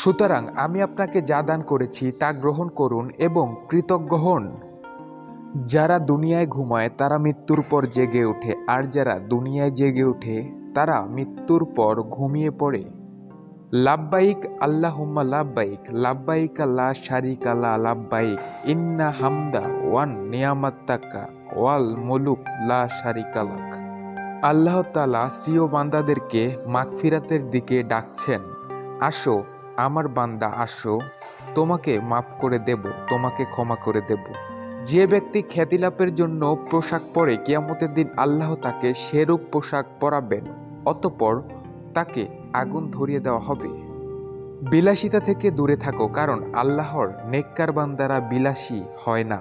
সুতরাং আমি আপনাকে যা দান করেছি তা গ্রহণ করুন এবং কৃতজ্ঞ হন। যারা দুনিয়ায় ঘুমায় তারা মৃত্যুর পর জেগে ওঠে, আর যারা দুনিয়ায় জেগে ওঠে তারা মৃত্যুর পর ঘুমিয়ে পড়ে। লাব্বাইক আল্লাহুম্মা লাব্বাইক, লাব্বাইক লা শারিকা লা লাব্বাইক, ইন্না হামদা ওয়ান নিয়ামাত্তাকা ওয়াল মুলুক লা শারিকা লাক। আল্লাহ তাআলা প্রিয় বান্দাদেরকে মাগফিরাতের দিকে ডাকছেন, আসো আমার বান্দা আসো, তোমাকে মাফ করে দেব, তোমাকে ক্ষমা করে দেব। যে ব্যক্তি খ্যাতি লাভের জন্য পোশাক পরে কিয়ামতের দিন আল্লাহ তাকে সেরূপ পোশাক পরাবেন, অতঃপর তাকে আগুন ধরিয়ে দেওয়া হবে। বিলাসিতা থেকে দূরে থাকো, কারণ আল্লাহর নেককার বান্দারা বিলাসী হয় না।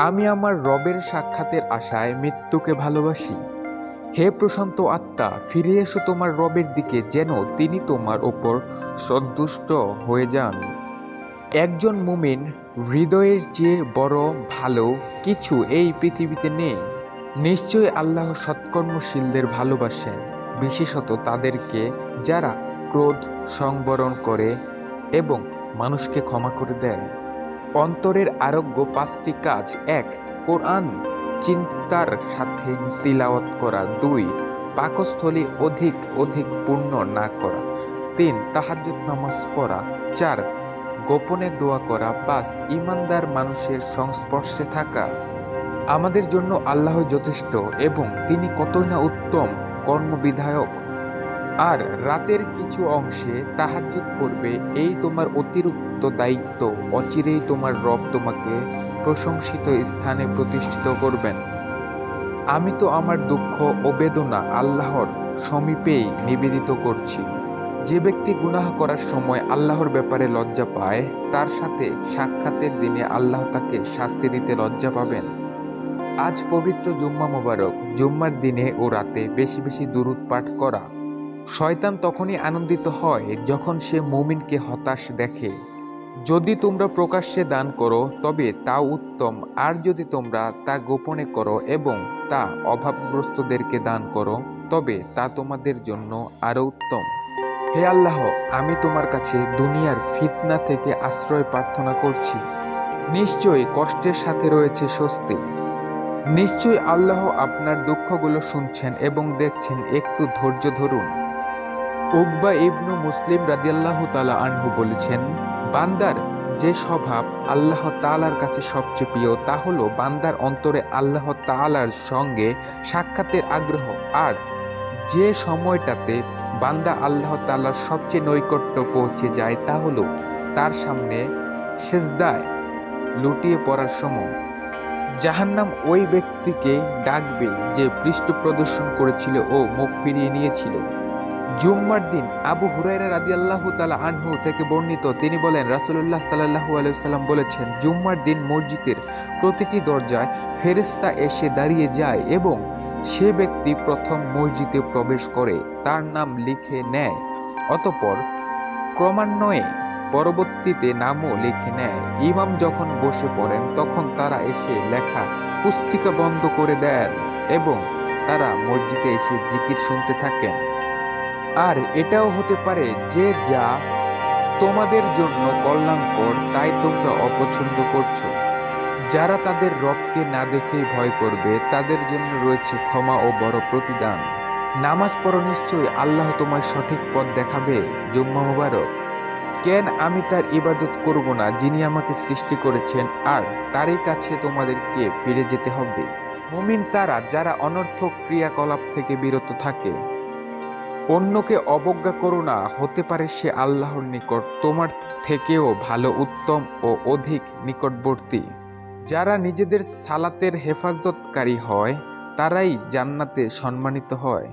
আমি আমার রবের সাক্ষাতের আশায় মৃত্যুকে ভালোবাসি। হে প্রশান্ত আত্মা, ফিরে এসো তোমার রবের দিকে, যেন তিনি তোমার ওপর সন্তুষ্ট হয়ে যান। একজন মুমিন হৃদয়ের চেয়ে বড় ভালো কিছু এই পৃথিবীতে নেই। নিশ্চয়ই আল্লাহ সৎকর্মশীলদের ভালোবাসেন, বিশেষত তাদেরকে যারা ক্রোধ সংবরণ করে এবং মানুষকে ক্ষমা করে দেয়। অন্তরের আরোগ্য 5টি কাজ: 1. কোরআন চিন্তার সাথে তিলাওয়াত করা। 2. পাকস্থলী অধিক অধিক পূর্ণ না করা। 3. তাহাজ্জুদ নামাজ পড়া। 4. গোপনে দোয়া করা। 5. ঈমানদার মানুষের সংস্পর্শে থাকা। আমাদের জন্য আল্লাহ যথেষ্ট এবং তিনি কতই না উত্তম কর্মবিধায়ক। আর রাতের কিছু অংশে তাহাজ্জুদ পড়বে, এই তোমার অতিরিক্ত দায়িত্ব। অচিরেই তোমার রব তোমাকে প্রশংসিত স্থানে প্রতিষ্ঠিত করবেন। আমি তো আমার দুঃখ ও বেদনা আল্লাহর সমীপেই নিবেদিত করছি। যে ব্যক্তি গুনাহ করার সময় আল্লাহর ব্যাপারে লজ্জা পায়, তার সাথে সাক্ষাতের দিনে আল্লাহ তাকে শাস্তি দিতে লজ্জা পাবেন। আজ পবিত্র জুম্মা মোবারক। জুম্মার দিনে ও রাতে বেশি বেশি দুরূদ পাঠ করা। শয়তান তখনই আনন্দিত হয় যখন সে মুমিনকে হতাশ দেখে। যদি তোমরা প্রকাশ্যে দান করো তবে তা উত্তম, আর যদি তোমরা তা গোপনে করো এবং তা অভাবগ্রস্তদেরকে দান করো তবে তা তোমাদের জন্য আরো উত্তম। হে আল্লাহ, আমি তোমার কাছে দুনিয়ার ফিতনা থেকে আশ্রয় প্রার্থনা করছি। নিশ্চয়ই কষ্টের সাথে রয়েছে স্বস্তি। নিশ্চয়ই আল্লাহ আপনার দুঃখগুলো শুনছেন এবং দেখছেন, একটু ধৈর্য ধরুন। উকবা ইবনু মুসলিম রাদিয়াল্লাহু তাআলা আনহু বলেছেন, বান্দার যে স্বভাব আল্লাহ তাআলার কাছে সবচেয়ে প্রিয় তা হলো বান্দার অন্তরে আল্লাহ তাআলার সঙ্গে সাক্ষাতের আগ্রহ। আর যে সময়টাতে বান্দা আল্লাহ তাআলার সবচেয়ে নৈকট্য পৌঁছে যায় তা হলো তার সামনে সিজদায় লুটিয়ে পড়ার সময়। জাহান্নাম ওই ব্যক্তিকে ডাকবে যে পৃষ্ঠ প্রদর্শন করেছিল ও মুখ ফিরিয়ে নিয়েছিল। জুম্মার দিন আবু হুরায়রা রাদিয়াল্লাহু তাআলা আনহু থেকে বর্ণিত, তিনি বলেন, রাসূলুল্লাহ সাল্লাল্লাহু আলাইহি ওয়াসাল্লাম বলেছেন, জুম্মার দিন মসজিদের প্রতিটি দরজায় ফেরেশতা এসে দাঁড়িয়ে যায় এবং সে ব্যক্তি প্রথম মসজিদে প্রবেশ করে তার নাম লিখে নেয়, অতঃপর ক্রমান্বয়ে পরবর্তীতে নামও লিখে নেয়। ইমাম যখন বসে পড়েন তখন তারা এসে লেখা পুস্তিকা বন্ধ করে দেন এবং তারা মসজিদে এসে জিকির শুনতে থাকেন। আর এটাও হতে পারে যে যা তোমাদের জন্য কল্যাণকর তাই তোমরা অপছন্দ করছো। যারা তাদের রবকে না দেখেই ভয় করবে তাদের জন্য রয়েছে ক্ষমা ও বড় প্রতিদান। নামাজ পড়ো, নিশ্চয়ই আল্লাহ তোমায় সঠিক পথ দেখাবে। জুম্মা মুবারক। কেন আমি তার ইবাদত করব না যিনি আমাকে সৃষ্টি করেছেন, আর তারই কাছে তোমাদেরকে ফিরে যেতে হবে। মুমিন তারা যারা অনর্থক ক্রিয়াকলাপ থেকে বিরত থাকে। অন্যকে অবজ্ঞা করো না, হতে পারে সে আল্লাহর নিকট তোমার থেকেও ভালো, উত্তম ও অধিক নিকটবর্তী। যারা নিজেদের সালাতের হেফাজতকারী হয় তারাই জান্নাতে সম্মানিত হয়।